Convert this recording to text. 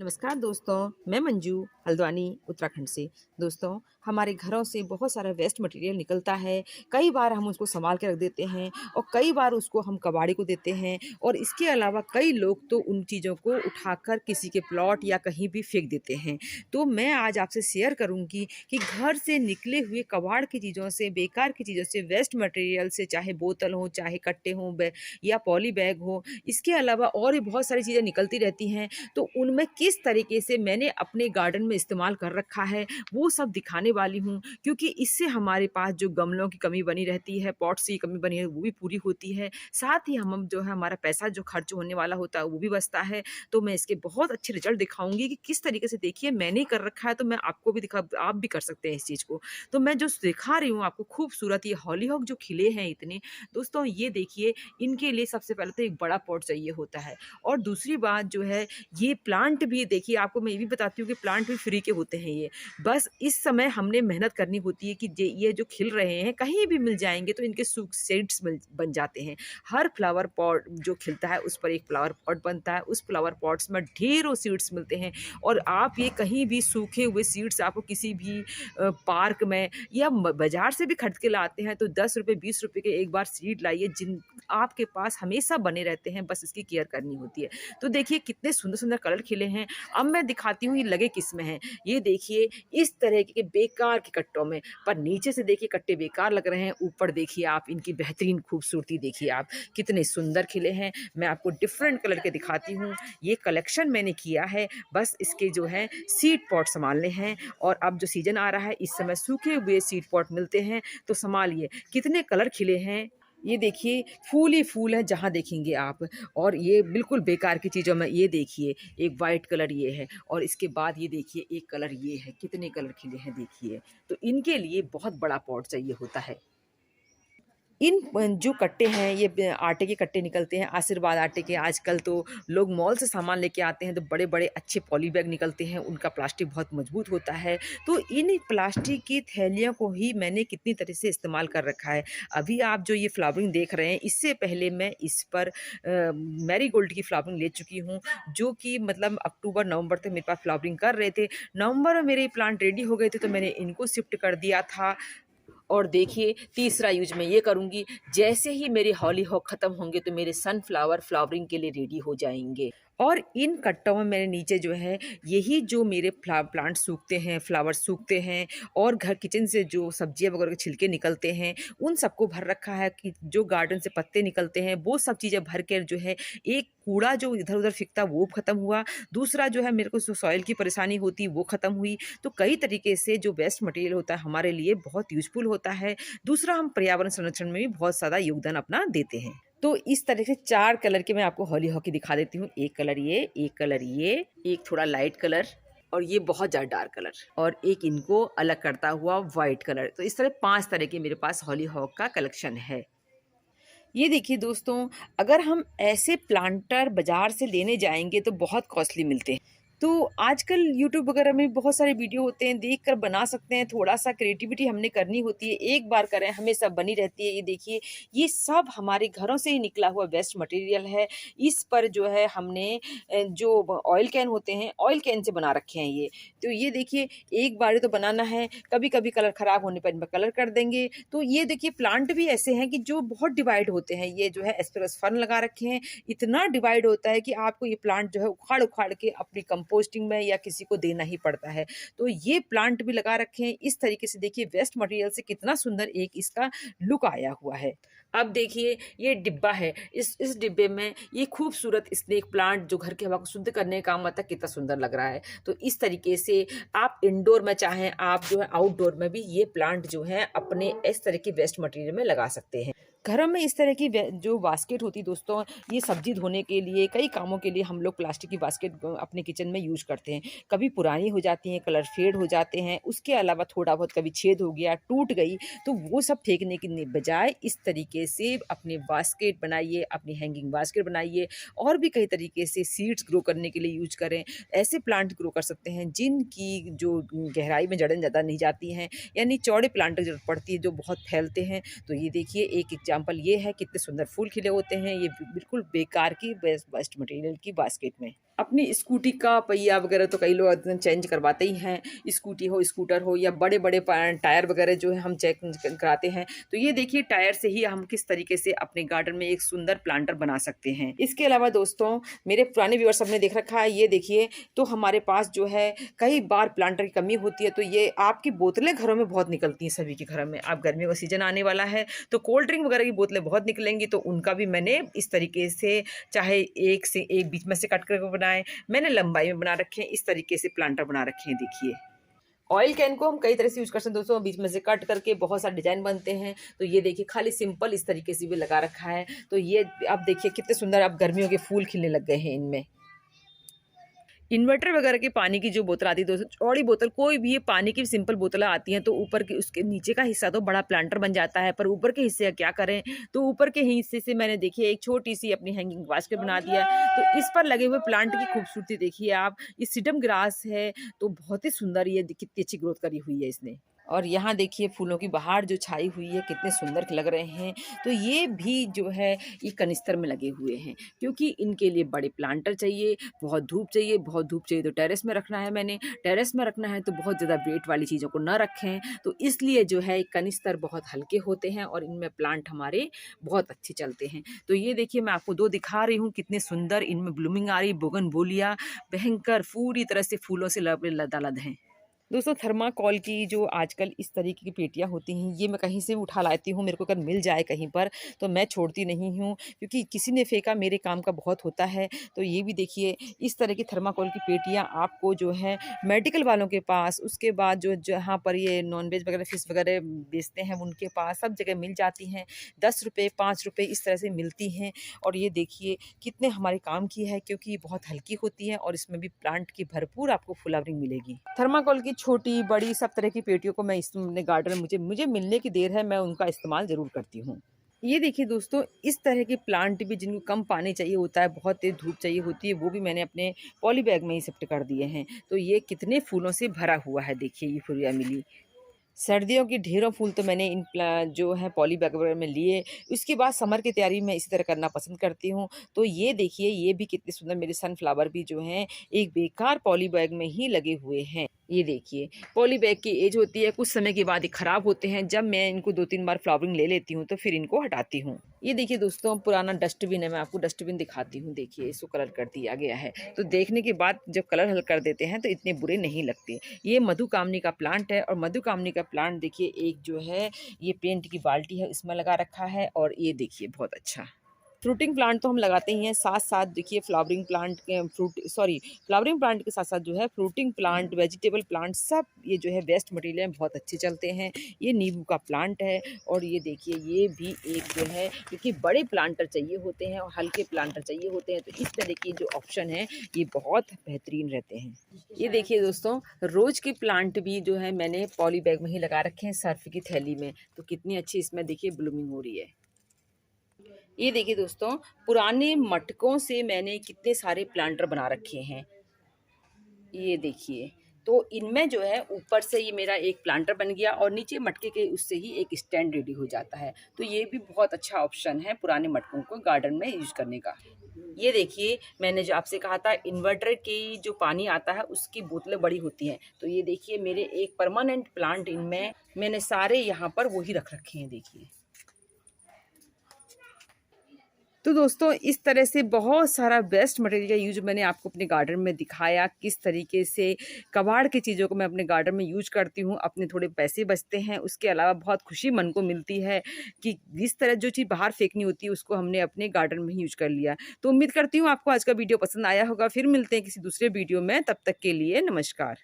नमस्कार दोस्तों, मैं मंजू हल्द्वानी उत्तराखंड से। दोस्तों, हमारे घरों से बहुत सारा वेस्ट मटेरियल निकलता है। कई बार हम उसको सँभाल के रख देते हैं और कई बार उसको हम कबाड़ी को देते हैं और इसके अलावा कई लोग तो उन चीज़ों को उठाकर किसी के प्लॉट या कहीं भी फेंक देते हैं। तो मैं आज आपसे शेयर करूँगी कि घर से निकले हुए कबाड़ की चीज़ों से, बेकार की चीज़ों से, वेस्ट मटेरियल से, चाहे बोतल हो, चाहे कट्टे हों या पॉली बैग हो, इसके अलावा और भी बहुत सारी चीज़ें निकलती रहती हैं। तो उनमें किस तरीके से मैंने अपने गार्डन में इस्तेमाल कर रखा है, वो सब दिखाने वाली हूँ, क्योंकि इससे हमारे पास जो गमलों की कमी बनी रहती है, पॉट्स की कमी बनी है, वो भी पूरी होती है। साथ ही हम जो है हमारा पैसा जो खर्च होने वाला होता है, वो भी बचता है। तो मैं इसके बहुत अच्छे रिज़ल्ट दिखाऊँगी कि किस तरीके से देखिए मैंने कर रखा है, तो मैं आपको भी आप भी कर सकते हैं इस चीज़ को। तो मैं जो दिखा रही हूँ आपको खूबसूरत ये हॉलीहॉक जो खिले हैं इतने, दोस्तों ये देखिए इनके लिए सबसे पहले तो एक बड़ा पॉट चाहिए होता है और दूसरी बात जो है ये प्लांट भी देखिए आपको मैं ये भी बताती हूँ कि प्लांट भी फ्री के होते हैं ये। बस इस समय हमने मेहनत करनी होती है कि ये जो खिल रहे हैं कहीं भी मिल जाएँगे तो इनके सीड्स मिल बन जाते हैं। हर फ्लावर पॉट जो खिलता है उस पर एक फ्लावर पॉट बनता है, उस फ्लावर पॉट्स में ढेरों सीड्स मिलते हैं और आप ये कहीं भी सूखे हुए सीड्स आपको किसी भी पार्क में या बाज़ार से भी खरीद के लाते हैं तो ₹10 ₹20 के एक बार सीड लाइए जिन आपके पास हमेशा बने रहते हैं, बस इसकी केयर करनी होती है। तो देखिए कितने सुंदर-सुंदर कलर खिले हैं। अब मैं दिखाती हूँ ये लगे किस में हैं। ये देखिए इस तरह के बेकार के कट्टों में, पर नीचे से देखिए कट्टे बेकार लग रहे हैं, ऊपर देखिए आप इनकी बेहतरीन खूबसूरती देखिए आप, कितने सुंदर खिले हैं। मैं आपको डिफरेंट कलर के दिखाती हूँ। ये कलेक्शन मैंने किया है, बस इसके जो है सीड पॉट सँभालने हैं और अब जो सीज़न आ रहा है इस समय सूखे हुए सीड पॉट मिलते हैं, तो सँभालिए। कितने कलर खिले हैं। ये देखिए फूल ही फूल है जहाँ देखेंगे आप और ये बिल्कुल बेकार की चीज़ों में ये देखिए एक वाइट कलर ये है और इसके बाद ये देखिए एक कलर ये है, कितने कलर खिले हैं देखिए। तो इनके लिए बहुत बड़ा पॉट चाहिए होता है। इन जो कट्टे हैं ये आटे के कट्टे निकलते हैं आशीर्वाद आटे के। आजकल तो लोग मॉल से सामान लेके आते हैं तो बड़े-बड़े अच्छे पॉली बैग निकलते हैं, उनका प्लास्टिक बहुत मजबूत होता है। तो इन प्लास्टिक की थैलियों को ही मैंने कितनी तरह से इस्तेमाल कर रखा है। अभी आप जो ये फ्लावरिंग देख रहे हैं इससे पहले मैं इस पर मैरीगोल्ड की फ्लावरिंग ले चुकी हूँ, जो कि मतलब अक्टूबर-नवंबर तक मेरे पास फ्लावरिंग कर रहे थे। नवंबर में मेरे प्लांट रेडी हो गए थे तो मैंने इनको शिफ्ट कर दिया था और देखिए तीसरा यूज़ मैं ये करूँगी, जैसे ही मेरे हॉलीहॉक ख़त्म होंगे तो मेरे सनफ्लावर फ्लावरिंग के लिए रेडी हो जाएँगे। और इन कट्टों में मैंने नीचे जो है यही जो मेरे प्लांट सूखते हैं, फ्लावर सूखते हैं और घर किचन से जो सब्जियाँ वगैरह के छिलके निकलते हैं, उन सबको भर रखा है कि जो गार्डन से पत्ते निकलते हैं, वो सब चीज़ें भर के जो है एक कूड़ा जो इधर-उधर फेंकता वो ख़त्म हुआ। दूसरा जो है मेरे को जो सॉइल की परेशानी होती वो ख़त्म हुई। तो कई तरीके से जो वेस्ट मटेरियल होता है हमारे लिए बहुत यूज़फुल होता है। दूसरा हम पर्यावरण संरक्षण में भी बहुत ज़्यादा योगदान अपना देते हैं। तो इस तरह से 4 कलर के मैं आपको हॉली-हॉकी दिखा देती हूँ। एक कलर ये, एक कलर ये, एक थोड़ा लाइट कलर और ये बहुत ज़्यादा डार्क कलर और एक इनको अलग करता हुआ व्हाइट कलर। तो इस तरह 5 तरह के मेरे पास हॉली-हॉक का कलेक्शन है। ये देखिए दोस्तों, अगर हम ऐसे प्लांटर बाज़ार से लेने जाएँगे तो बहुत कॉस्टली मिलते हैं। तो आजकल यूट्यूब वगैरह में बहुत सारे वीडियो होते हैं, देख कर बना सकते हैं, थोड़ा-सा क्रिएटिविटी हमने करनी होती है, एक बार करें हमेशा बनी रहती है। ये देखिए, ये सब हमारे घरों से ही निकला हुआ वेस्ट मटीरियल है। इस पर जो है हमने जो ऑयल कैन होते हैं, ऑयल कैन से बना रखे हैं ये। तो ये देखिए, एक बार ही तो बनाना है, कभी-कभी कलर ख़राब होने पर इनमें कलर कर देंगे। तो ये देखिए प्लांट भी ऐसे हैं कि जो बहुत डिवाइड होते हैं। ये जो है एस्पेरस फर्न लगा रखे हैं, इतना डिवाइड होता है कि आपको ये प्लांट जो है उखाड़-उखाड़ के अपनी कंपोस्टिंग में या किसी को देना ही पड़ता है। तो ये प्लांट भी लगा रखे हैं। इस तरीके से देखिए वेस्ट मटेरियल से कितना सुंदर एक इसका लुक आया हुआ है। अब देखिए ये डिब्बा है, इस डिब्बे में ये खूबसूरत स्नेक प्लांट जो घर की हवा को शुद्ध करने का काम आता है, कितना सुंदर लग रहा है। तो इस तरीके से आप इंडोर में चाहें, आप जो है आउटडोर में भी ये प्लांट जो है अपने इस तरह के वेस्ट मटेरियल में लगा सकते हैं। घरों में इस तरह की जो बास्केट होती है दोस्तों, ये सब्जी धोने के लिए कई कामों के लिए हम लोग प्लास्टिक की बास्केट अपने किचन में यूज करते हैं। कभी पुरानी हो जाती हैं, कलर फेड हो जाते हैं, उसके अलावा थोड़ा बहुत कभी छेद हो गया, टूट गई, तो वो सब फेंकने की बजाय इस तरीके से अपने बास्केट बनाइए, अपनी हैंगिंग बास्केट बनाइए और भी कई तरीके से सीड्स ग्रो करने के लिए यूज करें। ऐसे प्लांट ग्रो कर सकते हैं जिनकी जो गहराई में जड़ें ज़्यादा नहीं जाती हैं, यानी चौड़े प्लांट की ज़रूरत पड़ती है जो बहुत फैलते हैं। तो ये देखिए एक एग्जाम्पल ये है, कितने सुंदर फूल खिले होते हैं, ये बिल्कुल बेकार की वेस्ट मटेरियल की बास्केट में। अपनी स्कूटी का पहिया वगैरह तो कई लोग चेंज करवाते ही हैं, स्कूटी हो, स्कूटर हो या बड़े-बड़े टायर वगैरह जो है हम चेक कराते हैं। तो ये देखिए टायर से ही हम किस तरीके से अपने गार्डन में एक सुंदर प्लांटर बना सकते हैं। इसके अलावा दोस्तों मेरे पुराने व्यूअर्स सबने देख रखा है, ये देखिए तो हमारे पास जो है कई बार प्लांटर की कमी होती है, तो ये आपकी बोतलें घरों में बहुत निकलती हैं सभी के घरों में। अब गर्मियों का सीज़न आने वाला है, तो कोल्ड ड्रिंक वगैरह की बोतलें बहुत निकलेंगी, तो उनका भी मैंने इस तरीके से चाहे एक से एक बीच में से कट करके बनाए, मैंने लंबाई में बना रखे हैं, इस तरीके से प्लांटर बना रखे हैं देखिए। ऑयल कैन को हम कई तरह से यूज़ कर सकते हैं दोस्तों, बीच में से कट करके बहुत सारे डिज़ाइन बनते हैं। तो ये देखिए खाली सिंपल इस तरीके से भी लगा रखा है। तो ये अब देखिए कितने सुंदर अब गर्मियों के फूल खिलने लग गए हैं इनमें। इन्वर्टर वगैरह के पानी की जो बोतल आती है दोस्तों, चौड़ी बोतल कोई भी ये पानी की सिंपल बोतलें आती हैं, तो ऊपर की उसके नीचे का हिस्सा तो बड़ा प्लांटर बन जाता है, पर ऊपर के हिस्से का क्या करें? तो ऊपर के हिस्से से मैंने देखिए एक छोटी-सी अपनी हैंगिंग बास्केट बना दिया है। तो इस पर लगे हुए प्लांट की खूबसूरती देखिए आप, ये सिडम ग्रास है, तो बहुत ही सुंदर ये कितनी अच्छी ग्रोथ करी हुई है इसने। और यहाँ देखिए फूलों की बहार जो छाई हुई है, कितने सुंदर लग रहे हैं। तो ये भी जो है ये कनिस्तर में लगे हुए हैं, क्योंकि इनके लिए बड़े प्लांटर चाहिए, बहुत धूप चाहिए तो टेरेस में रखना है मैंने, टेरेस में रखना है तो बहुत ज़्यादा वेट वाली चीज़ों को ना रखें। तो इसलिए जो है कनिस्तर बहुत हल्के होते हैं और इनमें प्लांट हमारे बहुत अच्छे चलते हैं। तो ये देखिए मैं आपको 2 दिखा रही हूँ, कितने सुंदर इनमें ब्लूमिंग आ रही, बोगनविलिया भयंकर पूरी तरह से फूलों से लदालद हैं। दोस्तों थर्माकोल की जो आजकल इस तरीके की पेटियाँ होती हैं, ये मैं कहीं से भी उठा लाती हूँ, मेरे को अगर मिल जाए कहीं पर तो मैं छोड़ती नहीं हूँ, क्योंकि किसी ने फेंका मेरे काम का बहुत होता है। तो ये भी देखिए इस तरह की थर्माकोल की पेटियाँ आपको जो है मेडिकल वालों के पास, उसके बाद जो जहाँ पर ये नॉन-वेज वगैरह फिश वगैरह बेचते हैं उनके पास सब जगह मिल जाती हैं। ₹10 ₹5 इस तरह से मिलती हैं। और ये देखिए कितने हमारे काम की है, क्योंकि ये बहुत हल्की होती है और इसमें भी प्लांट की भरपूर आपको फ्लावरिंग मिलेगी। थर्माकोल की छोटी, बड़ी सब तरह की पेटियों को मैं इस अपने गार्डन में मुझे मुझे मिलने की देर है, मैं उनका इस्तेमाल ज़रूर करती हूँ। ये देखिए दोस्तों इस तरह के प्लांट भी जिनको कम पानी चाहिए होता है, बहुत तेज़ धूप चाहिए होती है, वो भी मैंने अपने पॉली बैग में ही शिफ्ट कर दिए हैं। तो ये कितने फूलों से भरा हुआ है देखिए ये फुलिया मिली। सर्दियों की ढेरों फूल तो मैंने इन जो है पॉली बैग वगैरह में लिए। उसके बाद समर की तैयारी मैं इसी तरह करना पसंद करती हूँ। तो ये देखिए ये भी कितने सुंदर मेरे सनफ्लावर भी जो हैं एक बेकार पॉली बैग में ही लगे हुए हैं। ये देखिए पॉली बैग की एज होती है, कुछ समय के बाद ये खराब होते हैं। जब मैं इनको 2-3 बार फ्लावरिंग ले लेती हूँ तो फिर इनको हटाती हूँ। ये देखिए दोस्तों पुराना डस्टबिन है, मैं आपको डस्टबिन दिखाती हूँ। देखिए इसको कलर कर दिया गया है। तो देखने के बाद जब कलर हल कर देते हैं तो इतने बुरे नहीं लगते। ये मधुकामनी का प्लांट है और मधुकामनी का प्लांट देखिए एक जो है ये पेंट की बाल्टी है इसमें लगा रखा है और ये देखिए बहुत अच्छा। फ्रूटिंग प्लांट तो हम लगाते ही हैं, साथ-साथ देखिए फ्लावरिंग प्लांट के फ्लावरिंग प्लांट के साथ-साथ जो है फ्रूटिंग प्लांट, वेजिटेबल प्लांट सब ये जो है वेस्ट मटीरियल हैं बहुत अच्छे चलते हैं। ये नींबू का प्लांट है और ये देखिए ये भी एक जो है क्योंकि बड़े प्लांटर चाहिए होते हैं और हल्के प्लांटर चाहिए होते हैं, तो इस तरह की जो ऑप्शन है ये बहुत बेहतरीन रहते हैं। ये देखिए दोस्तों रोज़ के प्लांट भी जो है मैंने पॉली बैग में ही लगा रखे हैं सर्फ की थैली में, तो कितनी अच्छी इसमें देखिए ब्लूमिंग हो रही है। ये देखिए दोस्तों पुराने मटकों से मैंने कितने सारे प्लांटर बना रखे हैं। ये देखिए तो इनमें जो है ऊपर से ये मेरा एक प्लांटर बन गया और नीचे मटके के उससे ही एक स्टैंड रेडी हो जाता है। तो ये भी बहुत अच्छा ऑप्शन है पुराने मटकों को गार्डन में यूज करने का। ये देखिए मैंने जो आपसे कहा था इन्वर्टर की जो पानी आता है उसकी बोतलें बड़ी होती हैं। तो ये देखिए मेरे एक परमानेंट प्लांट इनमें मैंने सारे यहाँ पर वही रख रखे हैं देखिए। तो दोस्तों इस तरह से बहुत सारा वेस्ट मटेरियल का यूज मैंने आपको अपने गार्डन में दिखाया, किस तरीके से कबाड़ की चीज़ों को मैं अपने गार्डन में यूज करती हूँ, अपने थोड़े पैसे बचते हैं, उसके अलावा बहुत खुशी मन को मिलती है कि जिस तरह जो चीज़ बाहर फेंकनी होती है उसको हमने अपने गार्डन में ही यूज कर लिया। तो उम्मीद करती हूँ आपको आज का वीडियो पसंद आया होगा, फिर मिलते हैं किसी दूसरे वीडियो में, तब तक के लिए नमस्कार।